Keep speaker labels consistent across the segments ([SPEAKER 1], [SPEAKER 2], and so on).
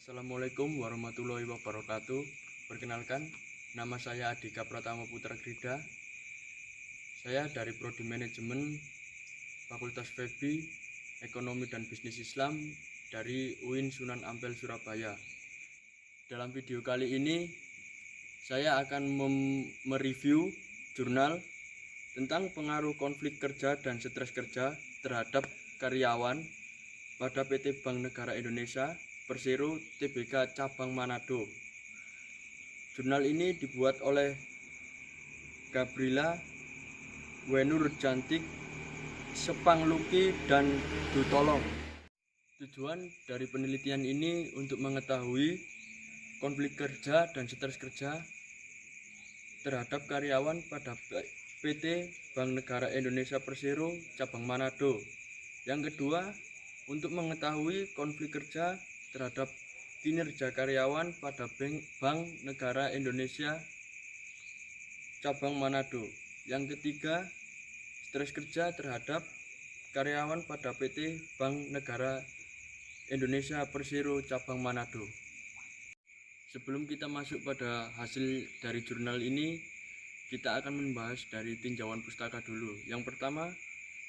[SPEAKER 1] Assalamualaikum warahmatullahi wabarakatuh. Perkenalkan, nama saya Adhika Pratama Putra Grida. Saya dari Prodi Manajemen Fakultas FEB Ekonomi dan Bisnis Islam dari UIN Sunan Ampel Surabaya. Dalam video kali ini saya akan mereview jurnal tentang pengaruh konflik kerja dan stres kerja terhadap karyawan pada PT Bank Negara Indonesia Persero Tbk Cabang Manado. Jurnal ini dibuat oleh Gabriela Wenurjantik, Sepang Luki, dan Dutolong. Tujuan dari penelitian ini untuk mengetahui konflik kerja dan stres kerja terhadap karyawan pada PT Bank Negara Indonesia Persero Cabang Manado. Yang kedua, untuk mengetahui konflik kerja terhadap kinerja karyawan pada Bank Negara Indonesia Cabang Manado. Yang ketiga, stres kerja terhadap karyawan pada PT Bank Negara Indonesia Persero Cabang Manado. Sebelum kita masuk pada hasil dari jurnal ini, kita akan membahas dari tinjauan pustaka dulu. Yang pertama,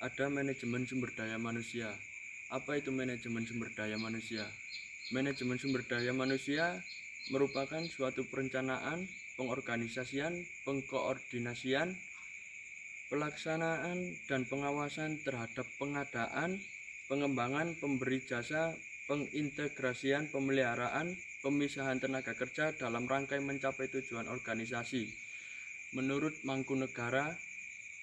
[SPEAKER 1] ada manajemen sumber daya manusia. Apa itu manajemen sumber daya manusia? Manajemen sumber daya manusia merupakan suatu perencanaan, pengorganisasian, pengkoordinasian, pelaksanaan, dan pengawasan terhadap pengadaan, pengembangan, pemberi jasa, pengintegrasian, pemeliharaan, pemisahan tenaga kerja dalam rangkai mencapai tujuan organisasi. Menurut Mangkunegara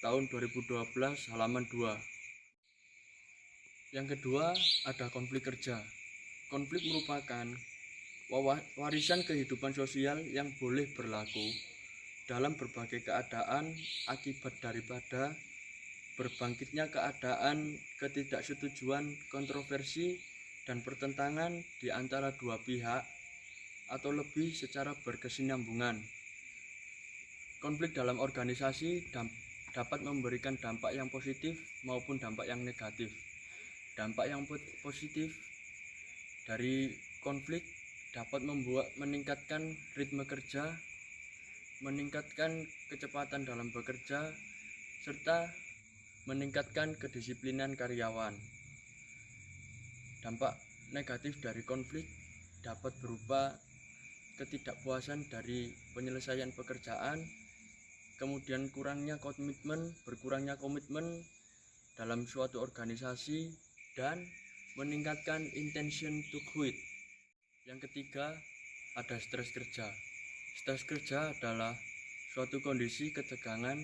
[SPEAKER 1] tahun 2012 halaman 2. Yang kedua, ada konflik kerja. Konflik merupakan warisan kehidupan sosial yang boleh berlaku dalam berbagai keadaan akibat daripada berbangkitnya keadaan ketidaksetujuan, kontroversi, dan pertentangan di antara dua pihak atau lebih secara berkesinambungan. Konflik dalam organisasi dapat memberikan dampak yang positif maupun dampak yang negatif. Dampak yang positif dari konflik dapat meningkatkan ritme kerja, meningkatkan kecepatan dalam bekerja, serta meningkatkan kedisiplinan karyawan. Dampak negatif dari konflik dapat berupa ketidakpuasan dari penyelesaian pekerjaan, kemudian berkurangnya komitmen dalam suatu organisasi, dan meningkatkan intention to quit. Yang ketiga, ada stres kerja. Stres kerja adalah suatu kondisi ketegangan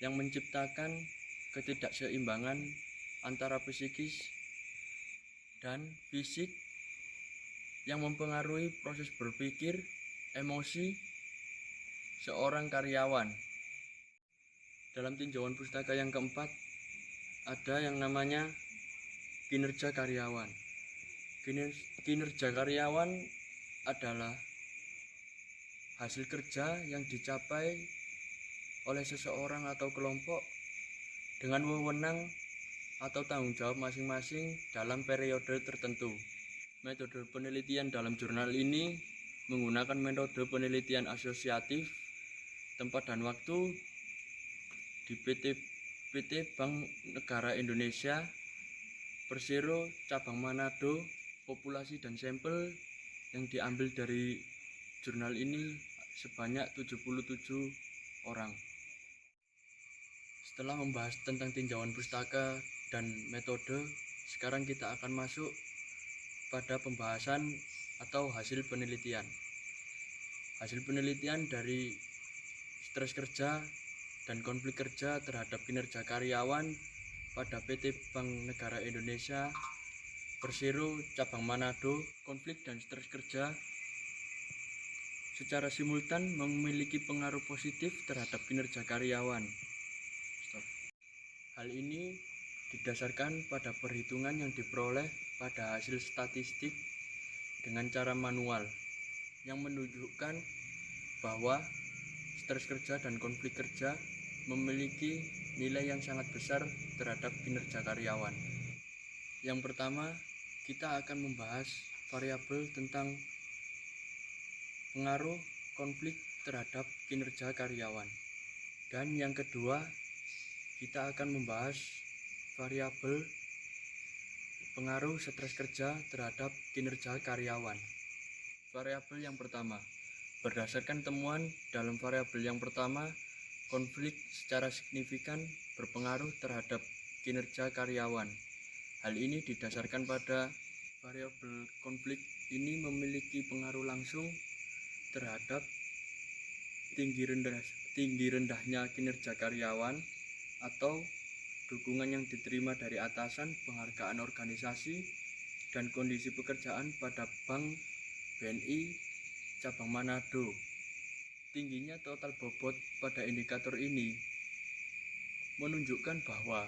[SPEAKER 1] yang menciptakan ketidakseimbangan antara psikis dan fisik yang mempengaruhi proses berpikir, emosi seorang karyawan. Dalam tinjauan pustaka yang keempat, ada yang namanya kinerja karyawan. Kinerja karyawan adalah hasil kerja yang dicapai oleh seseorang atau kelompok dengan wewenang atau tanggung jawab masing-masing dalam periode tertentu. Metode penelitian dalam jurnal ini menggunakan metode penelitian asosiatif, tempat dan waktu di PT Bank Negara Indonesia Persero Cabang Manado. Populasi dan sampel yang diambil dari jurnal ini sebanyak 77 orang. Setelah membahas tentang tinjauan pustaka dan metode, sekarang kita akan masuk pada pembahasan atau hasil penelitian. Hasil penelitian dari stres kerja dan konflik kerja terhadap kinerja karyawan pada PT Bank Negara Indonesia Persero Cabang Manado. Konflik dan stres kerja secara simultan memiliki pengaruh positif terhadap kinerja karyawan. Hal ini didasarkan pada perhitungan yang diperoleh pada hasil statistik dengan cara manual yang menunjukkan bahwa stres kerja dan konflik kerja memiliki nilai yang sangat besar terhadap kinerja karyawan. Yang pertama, kita akan membahas variabel tentang pengaruh konflik terhadap kinerja karyawan. Dan yang kedua, kita akan membahas variabel pengaruh stres kerja terhadap kinerja karyawan. Variabel yang pertama, berdasarkan temuan dalam variabel yang pertama, konflik secara signifikan berpengaruh terhadap kinerja karyawan. Hal ini didasarkan pada variabel konflik ini memiliki pengaruh langsung terhadap tinggi rendahnya kinerja karyawan atau dukungan yang diterima dari atasan, penghargaan organisasi, dan kondisi pekerjaan pada Bank BNI cabang Manado. Tingginya total bobot pada indikator ini menunjukkan bahwa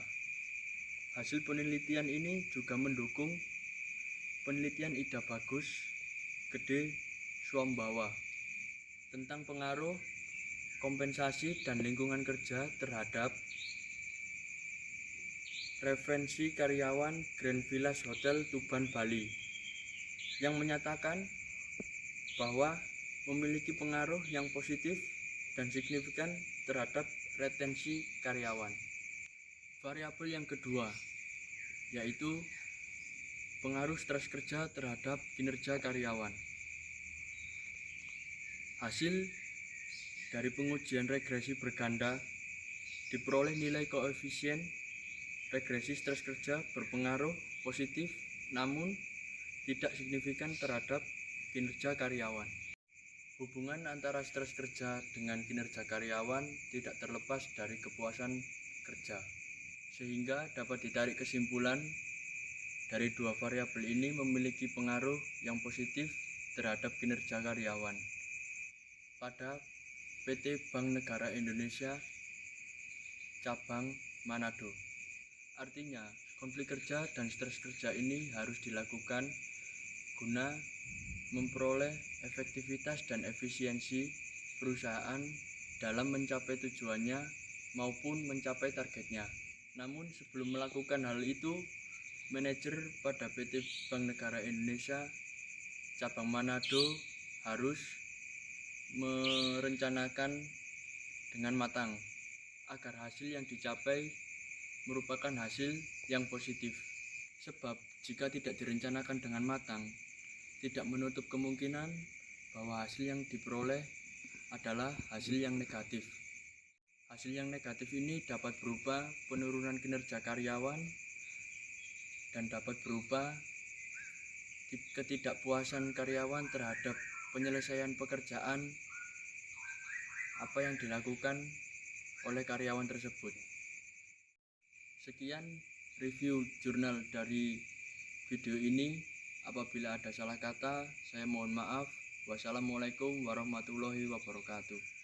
[SPEAKER 1] hasil penelitian ini juga mendukung penelitian Ida Bagus Gede Swambawa tentang pengaruh kompensasi dan lingkungan kerja terhadap referensi karyawan Grand Village Hotel Tuban, Bali, yang menyatakan bahwa memiliki pengaruh yang positif dan signifikan terhadap retensi karyawan. Variabel yang kedua yaitu pengaruh stres kerja terhadap kinerja karyawan. Hasil dari pengujian regresi berganda diperoleh nilai koefisien regresi stres kerja berpengaruh positif namun tidak signifikan terhadap kinerja karyawan. Hubungan antara stres kerja dengan kinerja karyawan tidak terlepas dari kepuasan kerja, sehingga dapat ditarik kesimpulan dari dua variabel ini memiliki pengaruh yang positif terhadap kinerja karyawan. Pada PT Bank Negara Indonesia cabang Manado. Artinya, konflik kerja dan stres kerja ini harus dilakukan guna memperoleh efektivitas dan efisiensi perusahaan dalam mencapai tujuannya maupun mencapai targetnya. Namun sebelum melakukan hal itu, manajer pada PT Bank Negara Indonesia cabang Manado harus merencanakan dengan matang agar hasil yang dicapai merupakan hasil yang positif. Sebab jika tidak direncanakan dengan matang, tidak menutup kemungkinan bahwa hasil yang diperoleh adalah hasil yang negatif. Hasil yang negatif ini dapat berupa penurunan kinerja karyawan dan dapat berupa ketidakpuasan karyawan terhadap penyelesaian pekerjaan apa yang dilakukan oleh karyawan tersebut. Sekian review jurnal dari video ini. Apabila ada salah kata, saya mohon maaf. Wassalamualaikum warahmatullahi wabarakatuh.